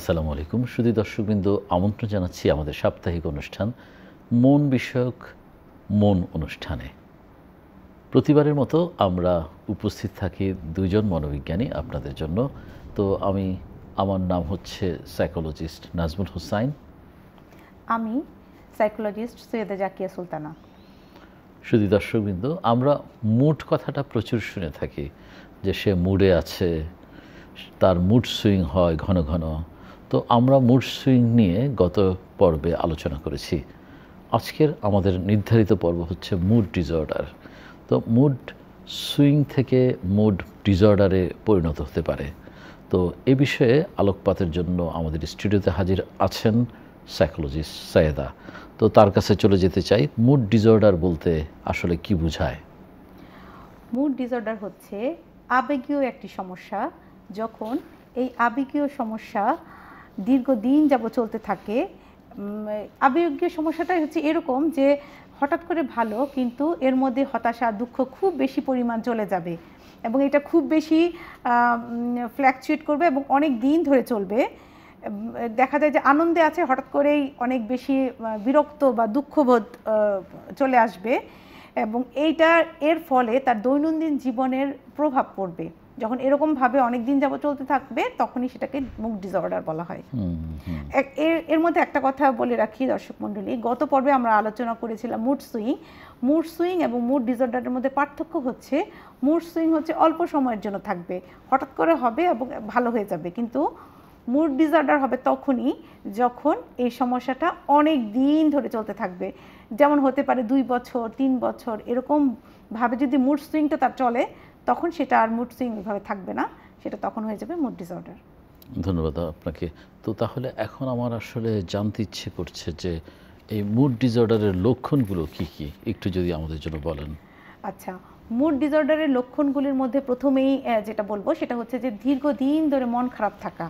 আসসালামু আলাইকুম। শুধু দর্শকবৃন্দ, আমন্ত্রণ জানাচ্ছি আমাদের সাপ্তাহিক অনুষ্ঠান মন বিষয়ক মন অনুষ্ঠানে। প্রতিবারের মতো আমরা উপস্থিত থাকি দুইজন মনোবিজ্ঞানী আপনাদের জন্য। তো আমার নাম হচ্ছে সাইকোলজিস্ট নাজমুল হুসাইন। আমি সাইকোলজিস্ট সৈয়দা জাকিয়া সুলতানা। শুধু দর্শকবৃন্দ, আমরা মুড কথাটা প্রচুর শুনে থাকি যে সে মুডে আছে, তার মুড সুইং হয় ঘন ঘন। তো আমরা মুড সুইং নিয়ে গত পর্বে আলোচনা করেছি। আজকের আমাদের নির্ধারিত পর্ব হচ্ছে মুড ডিসঅর্ডার। তো মুড সুইং থেকে মুড ডিসঅর্ডারে পরিণত হতে পারে। তো এ বিষয়ে আলোকপাতের জন্য আমাদের স্টুডিওতে হাজির আছেন সাইকোলজিস্ট সৈয়দা। তো তার কাছে চলে যেতে চাই। মুড ডিসঅর্ডার বলতে আসলে কি বোঝায়? মুড ডিসঅর্ডার হচ্ছে আবেগীয় একটি সমস্যা। যখন এই আবেগীয় সমস্যা দীর্ঘদিন যাবত চলতে থাকে, আবেগীয় সমস্যাটাই হচ্ছে এরকম যে হঠাৎ করে ভালো, কিন্তু এর মধ্যে হতাশা দুঃখ খুব বেশি পরিমাণ চলে যাবে এবং এটা খুব বেশি ফ্ল্যাকচুয়েট করবে এবং অনেক দিন ধরে চলবে। দেখা যায় যে আনন্দে আছে, হঠাৎ করেই অনেক বেশি বিরক্ত বা দুঃখবোধ চলে আসবে এবং এর ফলে তার দৈনন্দিন জীবনের প্রভাব পড়বে। যখন এরকমভাবে অনেক দিন যাবত চলতে থাকবে তখনই সেটাকে মুড ডিসঅর্ডার বলা হয়। এর মধ্যে একটা কথা বলে রাখি দর্শক মণ্ডলী, গত পর্বে আমরা আলোচনা করেছিলাম মুড সুইং এবং মুড ডিসঅর্ডারের মধ্যে পার্থক্য হচ্ছে মুড সুইং হচ্ছে অল্প সময়ের জন্য থাকবে, হঠাৎ করে হবে এবং ভালো হয়ে যাবে, কিন্তু মুড ডিসঅর্ডার হবে তখনই যখন এই সমস্যাটা অনেক দিন ধরে চলতে থাকবে। যেমন হতে পারে 2 বছর 3 বছর, এরকমভাবে যদি মুড সুইংটা তার চলে তখন সেটা আর মুড সুইং ভাবে থাকবে না, সেটা তখন হয়ে যাবে মুড ডিসঅর্ডার। ধন্যবাদ আপনাকে। তো তাহলে এখন আমার আসলে জানতে ইচ্ছে করছে যে এই মুড ডিসঅর্ডারের লক্ষণগুলো কি কি, একটু যদি আমাদের জন্য বলেন। আচ্ছা, মুড ডিসঅর্ডারের লক্ষণগুলির মধ্যে প্রথমেই যেটা বলবো সেটা হচ্ছে যে দীর্ঘদিন ধরে মন খারাপ থাকা।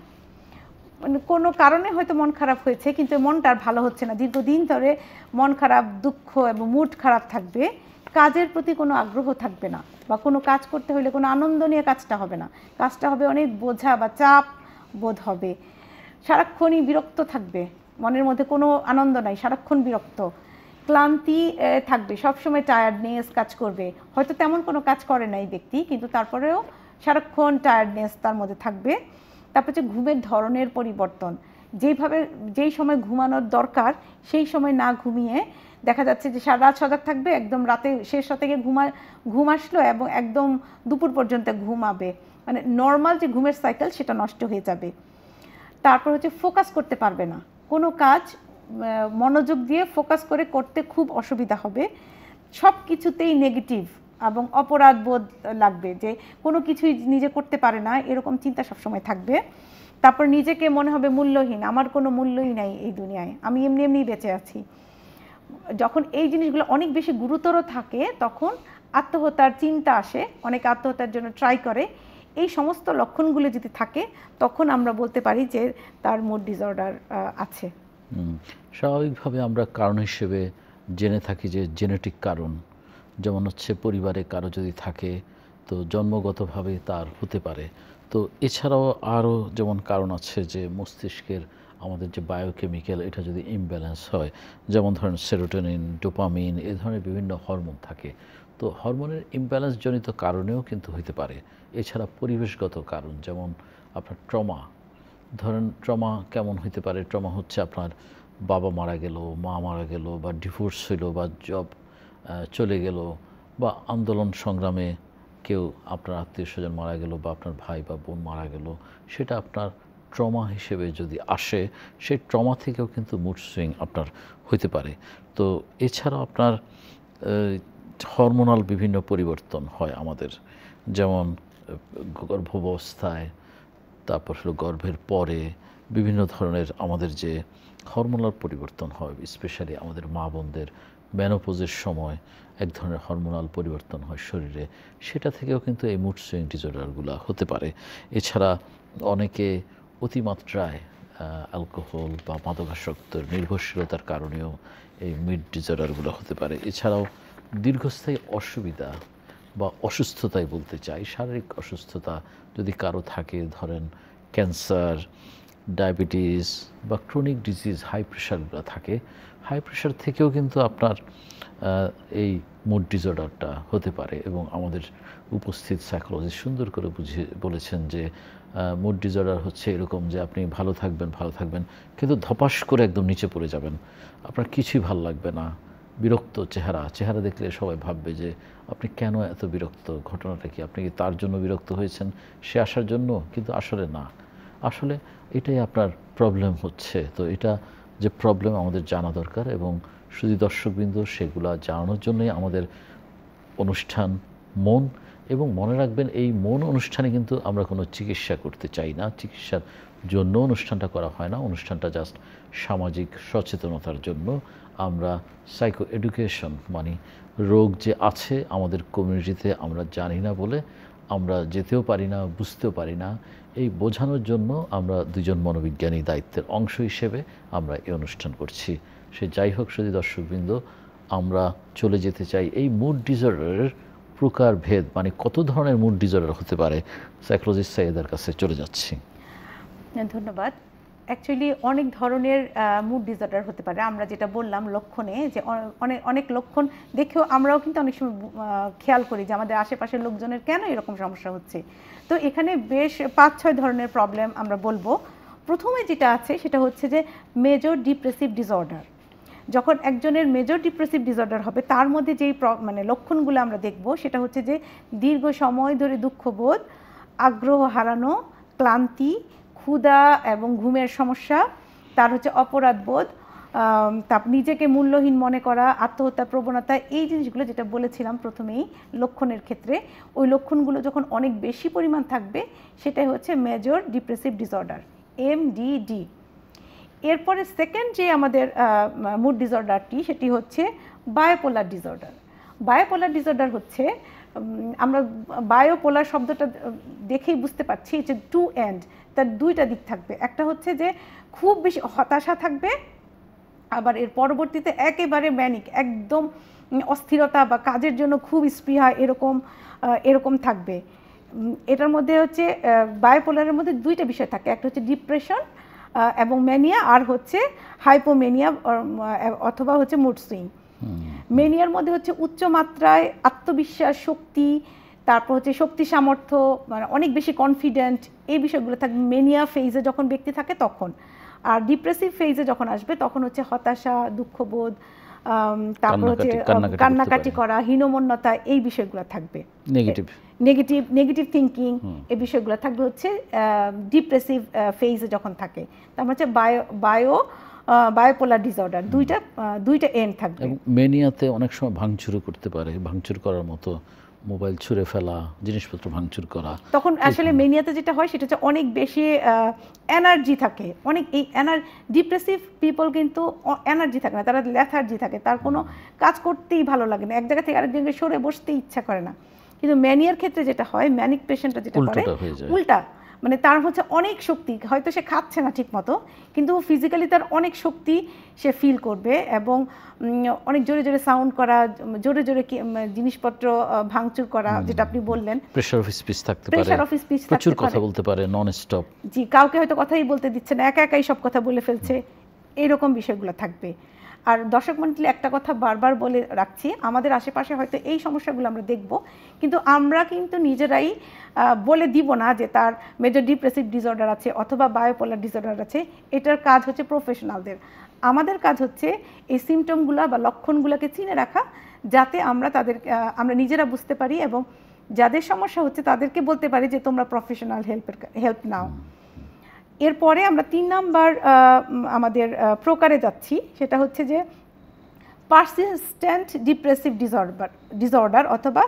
মানে কোনো কারণে হয়তো মন খারাপ হয়েছে কিন্তু মনটা আর ভালো হচ্ছে না, দীর্ঘদিন ধরে মন খারাপ, দুঃখ এবং মুড খারাপ থাকবে। কাজের প্রতি কোনো আগ্রহ থাকবে না, বা কোনো কাজ করতে হলে কোনো আনন্দ নিয়ে কাজটা হবে না, কাজটা হবে অনেক বোঝা বা চাপ বোধ হবে। সারাক্ষণই বিরক্ত থাকবে, মনের মধ্যে কোনো আনন্দ নাই, সারাক্ষণ বিরক্ত, ক্লান্তি থাকবে, সবসময় টায়ার্ডনেস কাজ করবে। হয়তো তেমন কোনো কাজ করে না এই ব্যক্তি, কিন্তু তারপরেও সারাক্ষণ টায়ার্ডনেস তার মধ্যে থাকবে। তারপর হচ্ছে ঘুমের ধরনের পরিবর্তন, যেই সময় ঘুমানোর দরকার সেই সময় না ঘুমিয়ে দেখা যাচ্ছে যে সারা রাত সজাগ থাকবে, একদম রাতে শেষ রাতে গিয়ে ঘুম আসলো এবং একদম দুপুর পর্যন্ত ঘুমাবে, মানে নর্মাল যে ঘুমের সাইকেল সেটা নষ্ট হয়ে যাবে। তারপর হচ্ছে ফোকাস করতে পারবে না, কোনো কাজ মনোযোগ দিয়ে ফোকাস করে করতে খুব অসুবিধা হবে, সব কিছুতেই নেগেটিভ এবং অপরাধ বোধ লাগবে, যে কোনো কিছুই নিজে করতে পারে না এরকম চিন্তা সবসময় থাকবে। তারপর নিজেকে মনে হবে মূল্যহীন, আমার কোনো মূল্যই নাই এই দুনিয়ায়, আমি এমনি এমনি বেঁচে আছি। যখন এই জিনিসগুলো অনেক বেশি গুরুতর থাকে তখন আত্মহত্যার চিন্তা আসে, অনেকে আত্মহত্যার জন্য ট্রাই করে। এই সমস্ত লক্ষণগুলো যদি থাকে তখন আমরা বলতে পারি যে তার মুড ডিসঅর্ডার আছে। স্বাভাবিকভাবে আমরা কারণ হিসেবে জেনে থাকি যে জেনেটিক কারণ, যেমন হচ্ছে পরিবারে কারো যদি থাকে তো জন্মগতভাবে তার হতে পারে। তো এছাড়াও আরও যেমন কারণ আছে যে মস্তিষ্কের আমাদের যে বায়োকেমিক্যাল এটা যদি ইমব্যালেন্স হয়, যেমন ধরেন সেরোটোনিন, ডোপামিন, এ ধরনের বিভিন্ন হরমোন থাকে। তো হরমোনের ইমব্যালেন্স জনিত কারণেও কিন্তু হতে পারে। এছাড়া পরিবেশগত কারণ, যেমন আপনার ট্রমা, ধরেন ট্রমা কেমন হতে পারে? ট্রমা হচ্ছে আপনার বাবা মারা গেল, মা মারা গেল, বা ডিভোর্স হইল, বা জব চলে গেল, বা আন্দোলন সংগ্রামে কেউ আপনার আত্মীয় স্বজন মারা গেল, বা আপনার ভাই বা বোন মারা গেল, সেটা আপনার ট্রমা হিসেবে যদি আসে, সেই ট্রমা থেকেও কিন্তু মুড সুইং আপনার হতে পারে। তো এছাড়াও আপনার হরমোনাল বিভিন্ন পরিবর্তন হয় আমাদের, যেমন গর্ভাবস্থায়, তারপর হলো গর্ভের পরে বিভিন্ন ধরনের আমাদের যে হরমোনাল পরিবর্তন হয়, স্পেশালি আমাদের মা বোনদের মেনোপজের সময় এক ধরনের হরমোনাল পরিবর্তন হয় শরীরে, সেটা থেকেও কিন্তু এই মুড সুইং ডিসঅর্ডারগুলো হতে পারে। এছাড়া অনেকে অতিমাত্রায় অ্যালকোহল বা মাদকাসক্তের নির্ভরশীলতার কারণেও এই মুড ডিসঅর্ডারগুলো হতে পারে। এছাড়াও দীর্ঘস্থায়ী অসুবিধা বা অসুস্থতাই বলতে চাই, শারীরিক অসুস্থতা যদি কারো থাকে, ধরেন ক্যান্সার ডায়াবেটিস বা ক্রনিক ডিজিজ হাই প্রেশারগুলো থাকে, হাই প্রেশার থেকেও কিন্তু আপনার এই মুড ডিসঅর্ডারটা হতে পারে। এবং আমাদের উপস্থিত সাইকোলজিস্ট সুন্দর করে বুঝিয়ে বলেছেন যে মুড ডিসঅর্ডার হচ্ছে এরকম যে আপনি ভালো থাকবেন কিন্তু ধপাস করে একদম নিচে পড়ে যাবেন, আপনার কিছুই ভালো লাগবে না, বিরক্ত চেহারা দেখলে সবাই ভাববে যে আপনি কেন এত বিরক্ত, ঘটনাটা কি, আপনি কি তার জন্য বিরক্ত হয়েছেন সে আসার জন্য? কিন্তু আসলে না, আসলে এটাই আপনার প্রবলেম হচ্ছে। তো এটা যে প্রবলেম আমাদের জানা দরকার, এবং শুধু দর্শকবৃন্দ সেগুলা জানানোর জন্যই আমাদের অনুষ্ঠান মন। এবং মনে রাখবেন, এই মন অনুষ্ঠানে কিন্তু আমরা কোনো চিকিৎসা করতে চাই না, চিকিৎসার জন্য অনুষ্ঠানটা করা হয় না, অনুষ্ঠানটা জাস্ট সামাজিক সচেতনতার জন্য। আমরা সাইকো এডুকেশন, মানে রোগ যে আছে আমাদের কমিউনিটিতে আমরা জানি না বলে আমরা যেতেও পারি না, বুঝতেও পারি না, এই বোঝানোর জন্য আমরা দুজন মনোবিজ্ঞানী দায়িত্বের অংশ হিসেবে আমরা এই অনুষ্ঠান করছি। সে যাই হোক, শুধু দর্শকবৃন্দ, আমরা চলে যেতে চাই এই মুড ডিসঅর্ডারের প্রকারভেদ, মানে কত ধরনের মুড ডিসঅর্ডার হতে পারে, সাইকোলজিস্ট সাইয়েদার কাছে চলে যাচ্ছি। ধন্যবাদ। অ্যাকচুয়ালি অনেক ধরনের মুড ডিসঅর্ডার হতে পারে। আমরা যেটা বললাম লক্ষণে, যে অনেক লক্ষণ দেখেও আমরাও কিন্তু অনেক সময় খেয়াল করি যে আমাদের আশেপাশের লোকজনের কেন এরকম সমস্যা হচ্ছে। তো এখানে বেশ 5-6 ধরনের প্রবলেম আমরা বলবো। প্রথমে যেটা আছে সেটা হচ্ছে যে মেজর ডিপ্রেসিভ ডিসঅর্ডার। যখন একজনের মেজর ডিপ্রেসিভ ডিসঅর্ডার হবে, তার মধ্যে যেই মানে লক্ষণগুলো আমরা দেখব সেটা হচ্ছে যে দীর্ঘ সময় ধরে দুঃখবোধ, আগ্রহ হারানো, ক্লান্তি, ক্ষুধা এবং ঘুমের সমস্যা, তার হচ্ছে অপরাধবোধ, তার নিজেকে মূল্যহীন মনে করা, আত্মহত্যার প্রবণতা, এই জিনিসগুলো যেটা বলেছিলাম প্রথমেই লক্ষণের ক্ষেত্রে, ওই লক্ষণগুলো যখন অনেক বেশি পরিমাণ থাকবে সেটাই হচ্ছে মেজর ডিপ্রেসিভ ডিসঅর্ডার, MDD। এরপরে সেকেন্ড যে আমাদের মুড ডিসঅর্ডারটি, সেটি হচ্ছে বায়োপোলার ডিসঅর্ডার। বায়োপোলার ডিসঅর্ডার হচ্ছে, আমরা বায়োপোলার শব্দটা দেখেই বুঝতে পারছি যে টু এন্ড, তার দুইটা দিক থাকবে। একটা হচ্ছে যে খুব বেশি হতাশা থাকবে, আবার এর পরবর্তীতে একেবারে ম্যানিক, একদম অস্থিরতা বা কাজের জন্য খুব স্পৃহা, এরকম থাকবে। এটার মধ্যে হচ্ছে বায়োপোলারের মধ্যে দুইটা বিষয় থাকে, একটা হচ্ছে ডিপ্রেশন এবং ম্যানিয়া, আর হচ্ছে হাইপোম্যানিয়া অথবা হচ্ছে মুড সুইং। ম্যানিয়ার মধ্যে হচ্ছে উচ্চ মাত্রায় আত্মবিশ্বাস, শক্তি, তারপর হচ্ছে শক্তি সামর্থ্য, মানে অনেক বেশি কনফিডেন্ট, এই বিষয়গুলো থাকবে ম্যানিয়া ফেজে যখন ব্যক্তি থাকে তখন। আর ডিপ্রেসিভ ফেজে যখন আসবে তখন হচ্ছে হতাশা, দুঃখবোধ, তারপর হচ্ছে কান্নাকাটি করা, হীনমন্যতা, এই বিষয়গুলো থাকবে। নেগেটিভ থিঙ্কিং, এই বিষয়গুলো থাকবে হচ্ছে ডিপ্রেসিভ ফেজে যখন থাকে। তারপর হচ্ছে বায়োপোলার ডিসঅর্ডার, দুইটা এন্ড থাকবে। ম্যানিয়াতে অনেক সময় ভাঙচুর করতে পারে, ভাঙচুর করার মতো, মোবাইল ছুঁড়ে ফেলা, জিনিসপত্র ভাঙচুর করা। তখন আসলে ম্যানিয়াতে যেটা হয় সেটা হচ্ছে অনেক বেশি এনার্জি থাকে, অনেক এই ডিপ্রেসিভ পিপল কিন্তু এনার্জি থাকে না, তারা লেথার্জি থাকে, তার কোনো কাজ করতেই ভালো লাগে না, এক জায়গা থেকে আরেক জায়গায় সরে বসতেই ইচ্ছা করে না। কিন্তু ম্যানিয়ার ক্ষেত্রে যেটা হয়, ম্যানিক পেশেন্টরা যেটা করে উল্টা, মানে তার হচ্ছে অনেক শক্তি, হয়তো সে খাচ্ছে না ঠিক মতো কিন্তু ফিজিক্যালি তার অনেক শক্তি সে ফিল করবে, এবং অনেক জোরে জোরে সাউন্ড করা, জোরে জোরে জিনিসপত্র ভাঙচুর করা, যেটা আপনি বললেন, প্রেসার অফ স্পিচ থাকতে পারে, প্রচুর কথা বলতে পারে, নন স্টপ, জি, কাউকে হয়তো কথাই বলতে দিচ্ছে না, একা একাই সব কথা বলে ফেলছে, এইরকম বিষয়গুলো থাকবে। আর দর্শক মণ্ডলী, একটা কথা বারবার বলে রাখছি, আমাদের আশেপাশে হয়তো এই সমস্যাগুলো আমরা দেখব, কিন্তু আমরা কিন্তু নিজেরাই বলে দিব না যে তার মেজর ডিপ্রেসিভ ডিসঅর্ডার আছে অথবা বায়োপোলার ডিসঅর্ডার আছে। এটার কাজ হচ্ছে প্রফেশনালদের। আমাদের কাজ হচ্ছে এই সিমটমগুলো বা লক্ষণগুলোকে চিনে রাখা, যাতে আমরা নিজেরা বুঝতে পারি এবং যাদের সমস্যা হচ্ছে তাদেরকে বলতে পারি যে তোমরা প্রফেশনাল হেল্প নাও। এরপরে আমরা 3 নাম্বার আমাদের প্রকারে যাচ্ছি, সেটা হচ্ছে যে পারসিস্টেন্ট ডিপ্রেসিভ ডিসঅর্ডার অথবা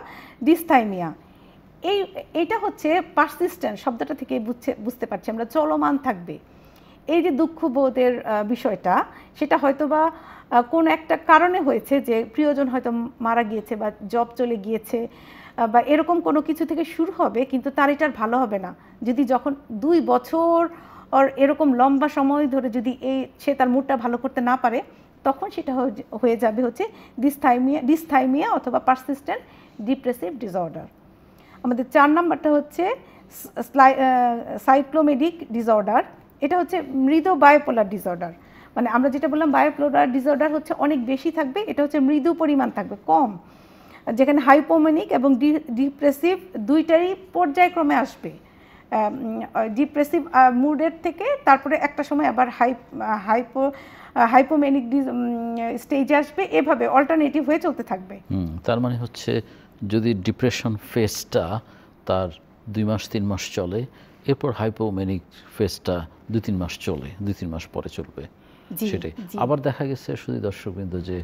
ডিসথাইমিয়া। এইটা হচ্ছে পারসিস্টেন্ট শব্দটা থেকে বুঝতে পারছি আমরা চলমান থাকবে। এই যে দুঃখবোধের বিষয়টা, সেটা হয়তো বা কোনো একটা কারণে হয়েছে, যে প্রিয়জন হয়তো মারা গিয়েছে বা জব চলে গিয়েছে বা এরকম কোনো কিছু থেকে শুরু হবে, কিন্তু তার এটার ভালো হবে না যদি যখন 2 বছর আর এরকম লম্বা সময় ধরে যদি সে তার মুডটা ভালো করতে না পারে, তখন সেটা হয়ে যাবে হচ্ছে ডিসথাইমিয়া অথবা পারসিস্টেন্ট ডিপ্রেসিভ ডিসঅর্ডার। আমাদের 4 নাম্বারটা হচ্ছে সাইক্লোমেডিক ডিসঅর্ডার। এটা হচ্ছে মৃদু বায়োপোলার ডিসঅর্ডার। মানে আমরা যেটা বললাম বায়োপোলার ডিসঅর্ডার হচ্ছে অনেক বেশি থাকবে, এটা হচ্ছে মৃদু পরিমাণ থাকবে, কম, যেখানে হাইপোম্যানিক এবং ডিপ্রেসিভ দুইটারই পর্যায়ক্রমে আসবে। ডিপ্রেসিভ মুডের থেকে তারপরে একটা সময় আবার হাইপোম্যানিক স্টেজে আসবে, এভাবে অল্টারনেটিভ হয়ে চলতে থাকবে। তার মানে হচ্ছে যদি ডিপ্রেশন ফেজটা তার 2 মাস 3 মাস চলে, এরপর হাইপোম্যানিক ফেজটা 2-3 মাস চলে, 2-3 মাস পরে চলবে, সেটাই। আবার দেখা গেছে শুধু দর্শকবৃন্দ যে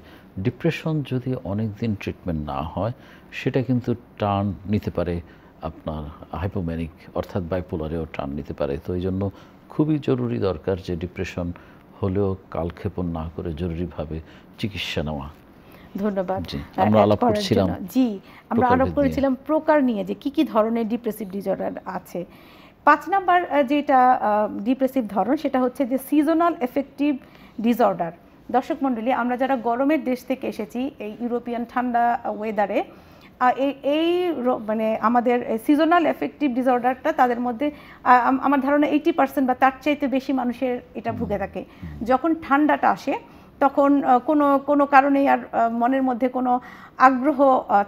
ডিপ্রেশন যদি অনেক দিন ট্রিটমেন্ট না হয় সেটা কিন্তু টার্ন নিতে পারে আপনার হাইপোম্যানিক অর্থাৎ বাইপোলারেও টার্ন নিতে পারে। তো এই জন্য খুবই জরুরি দরকার যে ডিপ্রেশন হলেও কালক্ষেপণ না করে জরুরিভাবে চিকিৎসা নেওয়া। ধন্যবাদ। আমরা আলাপ করছিলাম প্রকার নিয়ে, যে কি কি ধরনের ডিপ্রেসিভ ডিসঅর্ডার আছে। 5 নাম্বার যেটা ডিপ্রেসিভ ধরন সেটা হচ্ছে যে সিজনাল এফেক্টিভ ডিসঅর্ডার। দর্শক মণ্ডলী, আমরা যারা গরমের দেশ থেকে এসেছি এই ইউরোপিয়ান ঠান্ডা ওয়েদারে, এই মানে আমাদের সিজনাল এফেক্টিভ ডিসঅর্ডারটা তাদের মধ্যে আমার ধারণা 80% বা তার চাইতে বেশি মানুষের এটা ভুগে থাকে। যখন ঠান্ডাটা আসে তখন কোনো কারণেই আর মনের মধ্যে কোনো আগ্রহ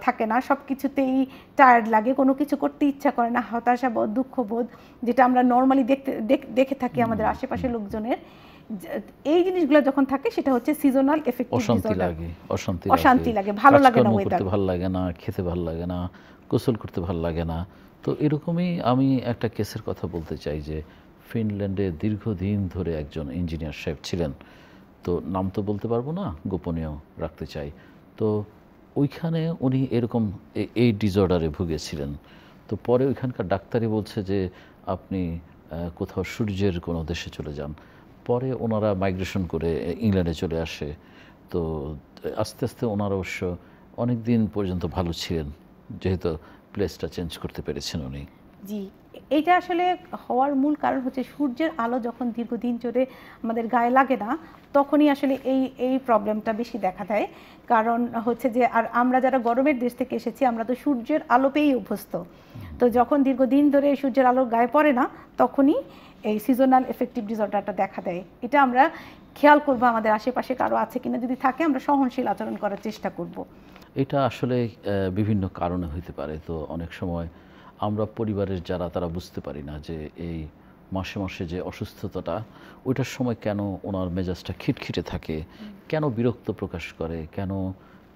থাকে না, সব কিছুতেই টায়ার্ড লাগে, কোনো কিছু করতে ইচ্ছা করে না, হতাশা বোধ, দুঃখবোধ, যেটা আমরা নর্মালি দেখে থাকি আমাদের আশেপাশের লোকজনের। এই জিনিসগুলো যখন থাকে সেটা হচ্ছে সিজনাল এফেক্টিভ ডিসঅর্ডার। অশান্তি লাগে, ভালো লাগে না, ওয়েদার ভালো লাগে না, খেতে ভালো লাগে না, গোসল করতে ভালো লাগে না। তো এরকমই আমি একটা কেসের কথা বলতে চাই যে ফিনল্যান্ডে দীর্ঘদিন ধরে একজন ইঞ্জিনিয়ার সাহেব ছিলেন, তো নাম তো বলতে পারবো না, গোপনীয় রাখতে চাই। তো ওইখানে উনি এরকম এই ডিসঅর্ডারে ভুগেছিলেন। তো পরে ওইখানকার ডাক্তারই বলছে যে আপনি কোথাও সূর্যের কোনো দেশে চলে যান। পরে ওনারা মাইগ্রেশন করে ইংল্যান্ডে চলে আসে। তো আস্তে আস্তে ওনারা অবশ্য অনেক দিন পর্যন্ত ভালো ছিলেন, যেহেতু প্লেসটা চেঞ্জ করতে পেরেছেন উনি। জি, এইটা আসলে হওয়ার মূল কারণ হচ্ছে সূর্যের আলো যখন দীর্ঘদিন ধরে আমাদের গায়ে লাগে না, তখনই আসলে এই প্রবলেমটা বেশি দেখা দেয়। কারণ হচ্ছে যে আর আমরা যারা গরমের দেশ থেকে এসেছি আমরা তো সূর্যের আলো পেয়েই অভ্যস্ত। তো যখন দীর্ঘদিন ধরে সূর্যের আলো গায়ে পড়ে না, তখনই এই সিজনাল এফেক্টিভ ডিসঅর্ডারটা দেখা দেয়। এটা আমরা খেয়াল করবো আমাদের আশেপাশে কারো আছে কিনা, যদি থাকে আমরা সহনশীল আচরণ করার চেষ্টা করব। এটা আসলে বিভিন্ন কারণে হইতে পারে। তো অনেক সময় আমরা পরিবারের যারা তারা বুঝতে পারি না যে এই মাসে মাসে যে অসুস্থতাটা, ওইটার সময় কেন ওনার মেজাজটা খিটখিটে থাকে, কেন বিরক্ত প্রকাশ করে, কেন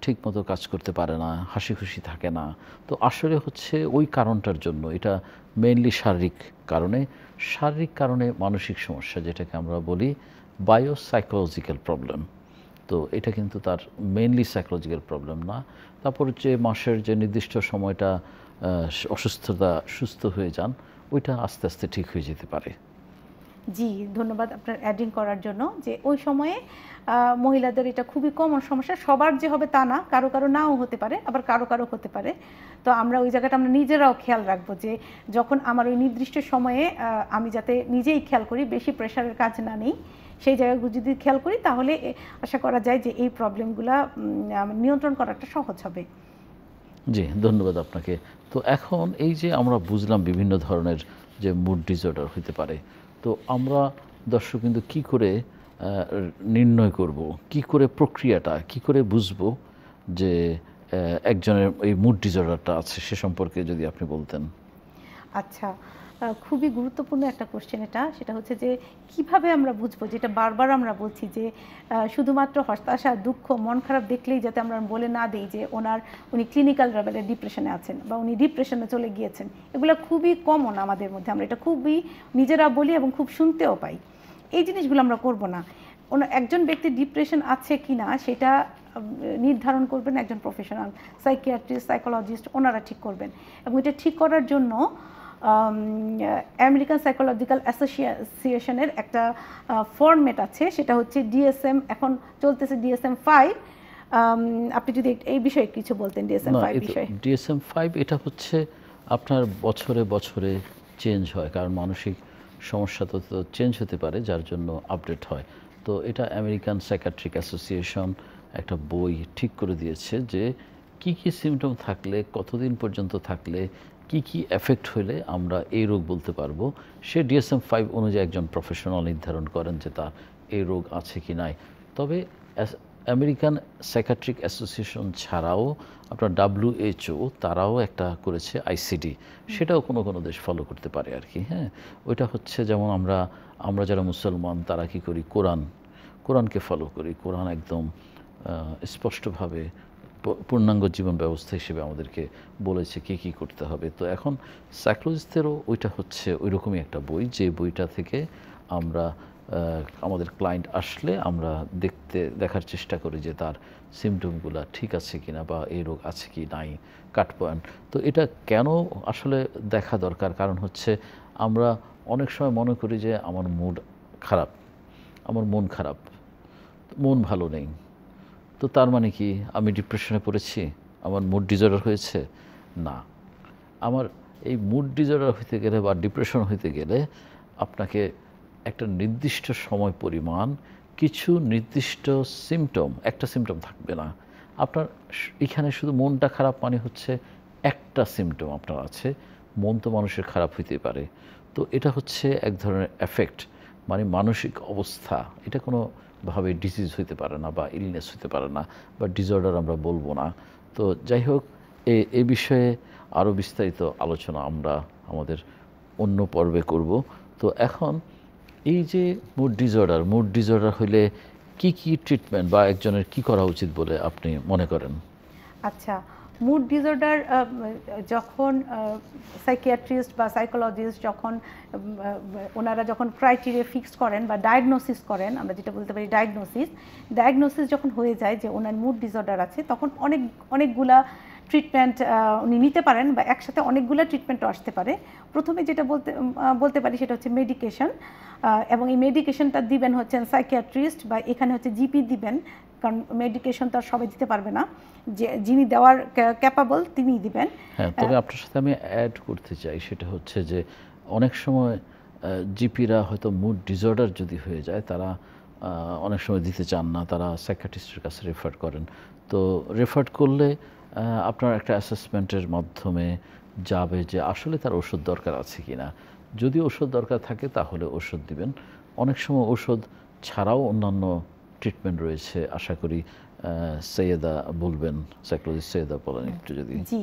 ঠিকমতো কাজ করতে পারে না, হাসি খুশি থাকে না। তো আসলে হচ্ছে ওই কারণটার জন্য, এটা মেইনলি শারীরিক কারণে মানসিক সমস্যা, যেটাকে আমরা বলি বায়োসাইকোলজিক্যাল প্রবলেম। তো এটা কিন্তু তার মেইনলি সাইকোলজিক্যাল প্রবলেম না। তারপর যে মাসের যে নির্দিষ্ট সময়টা সুস্থ হয়ে যান, ওইটা আস্তে আস্তে ঠিক হয়ে যেতে পারে। জি, ধন্যবাদ আপনার অ্যাডিং করার জন্য। যে ওই সময়ে মহিলাদের এটা খুবই কমন সমস্যা, সবার যে হবে তা না, কারো কারো নাও হতে পারে, আবার কারো কারো হতে পারে। তো আমরা ওই জায়গাটা আমরা নিজেরাও খেয়াল রাখবো যে যখন আমার ওই নির্দিষ্ট সময়ে আমি যাতে নিজেই খেয়াল করি, বেশি প্রেশারের কাজ না নেই, সেই জায়গাগুলো যদি খেয়াল করি তাহলে আশা করা যায় যে এই প্রবলেমগুলো নিয়ন্ত্রণ করাটা সহজ হবে। জি, ধন্যবাদ আপনাকে। তো এখন এই যে আমরা বুঝলাম বিভিন্ন ধরনের যে মুড ডিসঅর্ডার হতে পারে, তো আমরা দর্শক কিন্তু কী করে নির্ণয় করব, কি করে প্রক্রিয়াটা কি করে বুঝবো যে একজনের এই মুড ডিসঅর্ডারটা আছে, সে সম্পর্কে যদি আপনি বলতেন। আচ্ছা, খুবই গুরুত্বপূর্ণ একটা কোশ্চেন এটা। সেটা হচ্ছে যে কিভাবে আমরা বুঝবো, যেটা বারবার আমরা বলছি যে শুধুমাত্র হতাশা, দুঃখ, মন খারাপ দেখলেই যাতে আমরা বলে না দিই যে উনি ক্লিনিক্যাল লেভেলে ডিপ্রেশনে আছেন বা উনি ডিপ্রেশনে চলে গিয়েছেন। এগুলো খুবই কমন আমাদের মধ্যে, আমরা এটা খুবই নিজেরা বলি এবং খুব শুনতেও পাই। এই জিনিসগুলো আমরা করব না। একজন ব্যক্তির ডিপ্রেশন আছে কি না সেটা নির্ধারণ করবেন একজন প্রফেশনাল সাইকিয়াট্রিস্ট, সাইকোলজিস্ট, ওনারা ঠিক করবেন। এবং এটা ঠিক করার জন্য আমেরিকান সাইকোলজিক্যাল অ্যাসোসিয়েশনের একটা ফরম্যাট আছে, সেটা হচ্ছে DSM, এখন চলতেছে DSM-5। আপনি যদি এই বিষয়ে কিছু বলতেন, DSM-5 বিষয়ে। DSM-5 এটা হচ্ছে আপনার বছরে বছরে চেঞ্জ হয়, কারণ মানসিক সমস্যা তো চেঞ্জ হতে পারে, যার জন্য আপডেট হয়। তো এটা আমেরিকান সাইকিয়াট্রিক অ্যাসোসিয়েশন একটা বই ঠিক করে দিয়েছে যে কি কি সিমটম থাকলে, কতদিন পর্যন্ত থাকলে কি কি এফেক্ট হলে আমরা এই রোগ বলতে পারবো, সে DSM-5 অনুযায়ী একজন প্রফেশনাল নির্ধারণ করেন যে তার এই রোগ আছে কি নাই। তবে আমেরিকান সাইকিয়াট্রিক অ্যাসোসিয়েশন ছাড়াও আপনার WHO তারাও একটা করেছে ICD, সেটাও কোনো কোনো দেশ ফলো করতে পারে আর কি। হ্যাঁ, ওইটা হচ্ছে যেমন আমরা যারা মুসলমান তারা কি করি, কোরআনকে ফলো করি। কোরআন একদম স্পষ্টভাবে পূর্ণাঙ্গ জীবন ব্যবস্থা হিসেবে আমাদেরকে বলেছে কি কি করতে হবে। তো এখন সাইকোলজিস্টদেরও ওইটা হচ্ছে ওই রকমই একটা বই, যে বইটা থেকে আমরা আমাদের ক্লায়েন্ট আসলে আমরা দেখার চেষ্টা করি যে তার সিমটমগুলো ঠিক আছে কিনা বা এই রোগ আছে কি নাই, কাট পয়েন্ট। তো এটা কেন আসলে দেখা দরকার, কারণ হচ্ছে আমরা অনেক সময় মনে করি যে আমার মুড খারাপ, আমার মন খারাপ, মন ভালো নেই, তো তার মানে কি আমি ডিপ্রেশনে পড়েছি, আমার মুড ডিসঅর্ডার হয়েছে? না, আমার এই মুড ডিসঅর্ডার হইতে গেলে বা ডিপ্রেশন হইতে গেলে আপনাকে একটা নির্দিষ্ট সময় পরিমাণ কিছু নির্দিষ্ট সিমটম, একটা সিমটম থাকবে না আপনার এখানে। শুধু মনটা খারাপ মানে হচ্ছে একটা সিমটম আপনার আছে, মন তো মানুষের খারাপ হইতে পারে। তো এটা হচ্ছে এক ধরনের এফেক্ট, মানে মানসিক অবস্থা। এটা কোনোভাবে ডিজিজ হইতে পারে না বা ইলনেস হইতে পারে না বা ডিসঅর্ডার আমরা বলবো না। তো যাই হোক, এ বিষয়ে আরও বিস্তারিত আলোচনা আমরা আমাদের অন্য পর্বে করব। তো এখন এই যে মুড ডিসঅর্ডার হইলে কি কি ট্রিটমেন্ট বা একজনের কি করা উচিত বলে আপনি মনে করেন? আচ্ছা, মুড ডিসঅর্ডার যখন সাইকিয়াট্রিস্ট বা সাইকোলজিস্ট যখন ওনারা যখন ক্রাইটেরিয়া ফিক্স করেন বা ডায়াগনোসিস করেন, আমরা যেটা বলতে পারি ডায়াগনোসিস যখন হয়ে যায় যে ওনার মুড ডিসঅর্ডার আছে, তখন অনেকগুলা ট্রিটমেন্ট উনি নিতে পারেন বা একসাথে অনেকগুলো ট্রিটমেন্টও আসতে পারে। প্রথমে যেটা বলতে পারি সেটা হচ্ছে মেডিকেশন, এবং এই মেডিকেশনটা দিবেন হচ্ছেন সাইকিয়াট্রিস্ট বা এখানে হচ্ছে জিপি দিবেন, কারণ মেডিকেশন তো আর সবাই দিতে পারবে না, যে যিনি দেওয়ার ক্যাপাবল তিনিই দিবেন। হ্যাঁ, তবে আপনার সাথে আমি অ্যাড করতে চাই, সেটা হচ্ছে যে অনেক সময় জিপিরা হয়তো মুড ডিসঅর্ডার যদি হয়ে যায়, তারা অনেক সময় দিতে চান না, তারা সাইকিয়াট্রিস্টের কাছে রেফার করেন। তো রেফার করলে আপনার একটা অ্যাসেসমেন্টের মাধ্যমে যাবে যে আসলে তার ওষুধ দরকার আছে কি না। যদি ওষুধ দরকার থাকে তাহলে ওষুধ দিবেন। অনেক সময় ওষুধ ছাড়াও অন্যান্য ট্রিটমেন্ট রয়েছে, আশা করি সৈয়দা বলবেন, সাইকোলজিস্ট সৈয়দা বলেন একটু যদি। জি,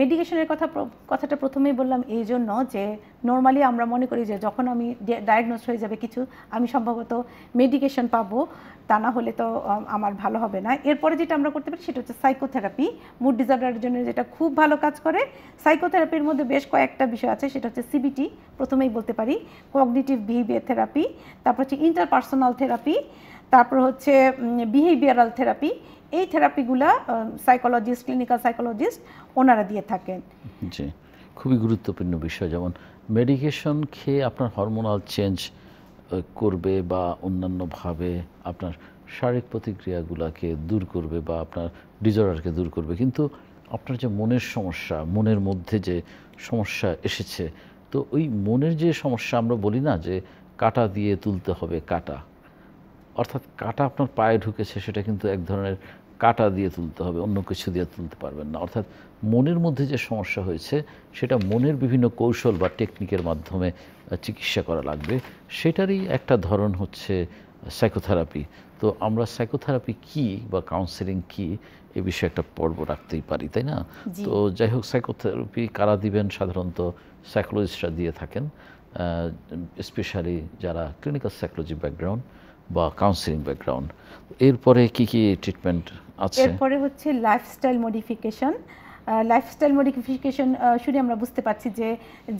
মেডিকেশনের কথাটা প্রথমেই বললাম এই জন্য যে নর্মালি আমরা মনে করি যে যখন আমি ডায়াগনোস হয়ে যাবে কিছু, আমি সম্ভবত মেডিকেশন পাবো, তা না হলে তো আমার ভালো হবে না। এরপরে যেটা আমরা করতে পারি সেটা হচ্ছে সাইকোথেরাপি। মুড ডিসঅর্ডারের জন্য যেটা খুব ভালো কাজ করে, সাইকোথেরাপির মধ্যে বেশ কয়েকটা বিষয় আছে, সেটা হচ্ছে সিবিটি প্রথমেই বলতে পারি, কগনিটিভ বিহেভিয়ার থেরাপি, তারপর হচ্ছে ইন্টারপার্সোনাল থেরাপি, তারপর হচ্ছে বিহেভিয়ারাল থেরাপি। এই থেরাপিগুলা সাইকোলজিস্ট, ক্লিনিক্যাল সাইকোলজিস্ট ওনারা দিয়ে থাকেন। জি, খুবই গুরুত্বপূর্ণ বিষয়। যেমন মেডিকেশন খেয়ে আপনার হরমোনাল চেঞ্জ করবে বা অন্যান্যভাবে আপনার শারীরিক প্রতিক্রিয়াগুলোকে দূর করবে বা আপনার ডিসঅর্ডারকে দূর করবে, কিন্তু আপনার যে মনের সমস্যা, মনের মধ্যে যে সমস্যা এসেছে, তো ওই মনের যে সমস্যা, আমরা বলি না যে কাঁটা দিয়ে তুলতে হবে, কাঁটা অর্থাৎ কাঁটা আপনার পায়ে ঢুকেছে, সেটা কিন্তু এক ধরনের কাঁটা দিয়ে তুলতে হবে, অন্য কিছু দিয়ে তুলতে পারবেন না। অর্থাৎ মনের মধ্যে যে সমস্যা হয়েছে সেটা মনের বিভিন্ন কৌশল বা টেকনিকের মাধ্যমে চিকিৎসা করা লাগবে। সেটারই একটা ধরন হচ্ছে সাইকোথেরাপি। তো আমরা সাইকোথেরাপি কি বা কাউন্সেলিং কি এ বিষয়ে একটা পর্ব রাখতেই পারি, তাই না? তো যাই হোক, সাইকোথেরাপি কারা দিবেন? সাধারণত সাইকোলজিস্টরা দিয়ে থাকেন, স্পেশালি যারা ক্লিনিক্যাল সাইকোলজি ব্যাকগ্রাউন্ড বা কাউন্সিলিং ব্যাকগ্রাউন্ড। এরপরে কি কি ট্রিটমেন্ট আছে? এরপরে হচ্ছে লাইফস্টাইল মডিফিকেশন। শুনে আমরা বুঝতে পারছি যে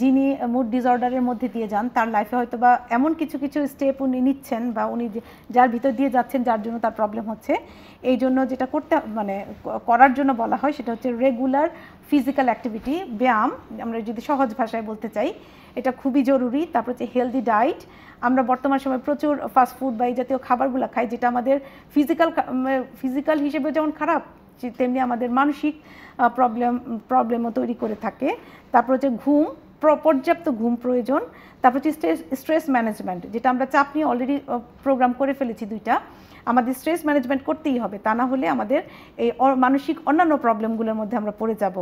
যিনি মুড ডিসঅর্ডারের মধ্যে দিয়ে যান, তার লাইফে হয়তো বা এমন কিছু স্টেপ উনি নিচ্ছেন বা উনি যার ভিতর দিয়ে যাচ্ছেন, যার জন্য তার প্রবলেম হচ্ছে। এই জন্য যেটা করার জন্য বলা হয় সেটা হচ্ছে রেগুলার ফিজিক্যাল অ্যাক্টিভিটি, ব্যায়াম, আমরা যদি সহজ ভাষায় বলতে চাই, এটা খুবই জরুরি। তারপর হচ্ছে হেলদি ডায়েট। আমরা বর্তমান সময় প্রচুর ফাস্টফুড বা এই জাতীয় খাবারগুলো খাই, যেটা আমাদের ফিজিক্যাল হিসেবে যেমন খারাপ, তেমনি আমাদের মানসিক প্রবলেমও তৈরি করে থাকে। তারপর হচ্ছে ঘুম, পর্যাপ্ত ঘুম প্রয়োজন। তারপর হচ্ছে স্ট্রেস ম্যানেজমেন্ট, যেটা আমরা চাপ নিয়ে অলরেডি প্রোগ্রাম করে ফেলেছি দুইটা। আমাদের স্ট্রেস ম্যানেজমেন্ট করতেই হবে, তা না হলে আমাদের এই মানসিক অন্যান্য প্রবলেমগুলোর মধ্যে আমরা পড়ে যাব।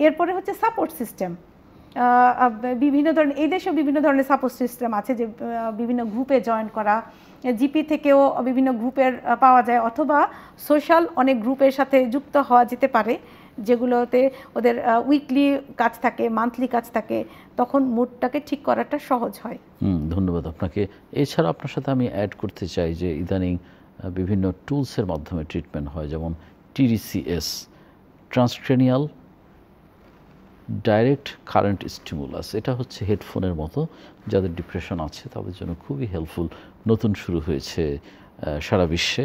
এরপরে হচ্ছে সাপোর্ট সিস্টেম। বিভিন্ন ধরনের, এই দেশেও বিভিন্ন ধরনের সাপোর্ট সিস্টেম আছে, যে বিভিন্ন গ্রুপে জয়েন করা, জিপি থেকেও বিভিন্ন গ্রুপের পাওয়া যায়, অথবা সোশ্যাল অনেক গ্রুপের সাথে যুক্ত হওয়া যেতে পারে, যেগুলোতে ওদের উইকলি কাজ থাকে, মান্থলি কাজ থাকে, তখন মুডটাকে ঠিক করাটা সহজ হয়। ধন্যবাদ আপনাকে। এছাড়া আপনার সাথে আমি অ্যাড করতে চাই যে ইদানিং বিভিন্ন টুলসের মাধ্যমে ট্রিটমেন্ট হয়, যেমন TDCS, ট্রান্সক্রেনিয়াল ডাইরেক্ট কারেন্ট স্টিমুলাস। এটা হচ্ছে হেডফোনের মতো, যাদের ডিপ্রেশন আছে তাদের জন্য খুবই হেল্পফুল, নতুন শুরু হয়েছে সারা বিশ্বে।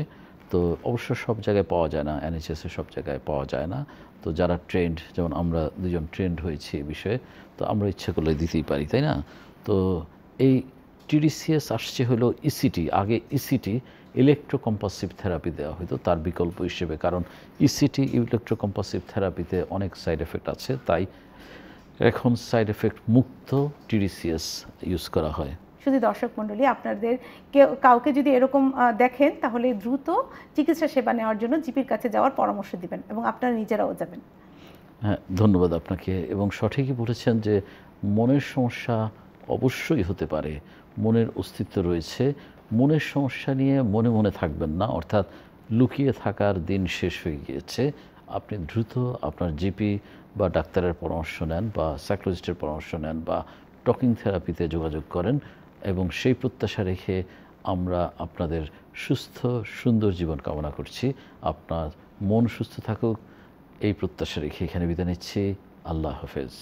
তো অবশ্য সব জায়গায় পাওয়া যায় না, NHS সব জায়গায় পাওয়া যায় না। তো যারা ট্রেন্ড, যেমন আমরা দুজন ট্রেন্ড হয়েছি এই বিষয়ে, তো আমরা ইচ্ছা করলে দিতেই পারি, তাই না? তো এই TDCS আসছে হলো ইসিটি। আগে ইসিটি ইলেকট্রোকম্পাসিভ থেরাপি দেওয়া হতো তার বিকল্প হিসেবে, কারণ ইসিটি ইলেকট্রোকম্পাসিভ থেরাপিতে অনেক সাইড এফেক্ট আছে, তাই এখন সাইড এফেক্ট মুক্ত TDCS ইউজ করা হয়। শুধু দর্শক মণ্ডলী, আপনাদের কাউকে যদি এরকম দেখেন, তাহলে দ্রুত চিকিৎসা সেবা নেওয়ার জন্য জিপির কাছে যাওয়ার পরামর্শ দিবেন, এবং আপনারা নিজেরাও যাবেন। হ্যাঁ, ধন্যবাদ আপনাকে। এবং সঠিকই বলেছেন যে মনের সমস্যা অবশ্যই হতে পারে, মনের অস্তিত্ব রয়েছে। মনের সমস্যা নিয়ে মনে মনে থাকবেন না, অর্থাৎ লুকিয়ে থাকার দিন শেষ হয়ে গিয়েছে। আপনি দ্রুত আপনার জিপি বা ডাক্তারের পরামর্শ নেন, বা সাইকোলজিস্টের পরামর্শ নেন, বা টকিং থেরাপিতে যোগাযোগ করেন, এবং সেই প্রত্যাশা রেখে আমরা আপনাদের সুস্থ সুন্দর জীবন কামনা করছি। আপনার মন সুস্থ থাকুক, এই প্রত্যাশা রেখে এখানে বিদায় নিচ্ছি। আল্লাহ হাফেজ।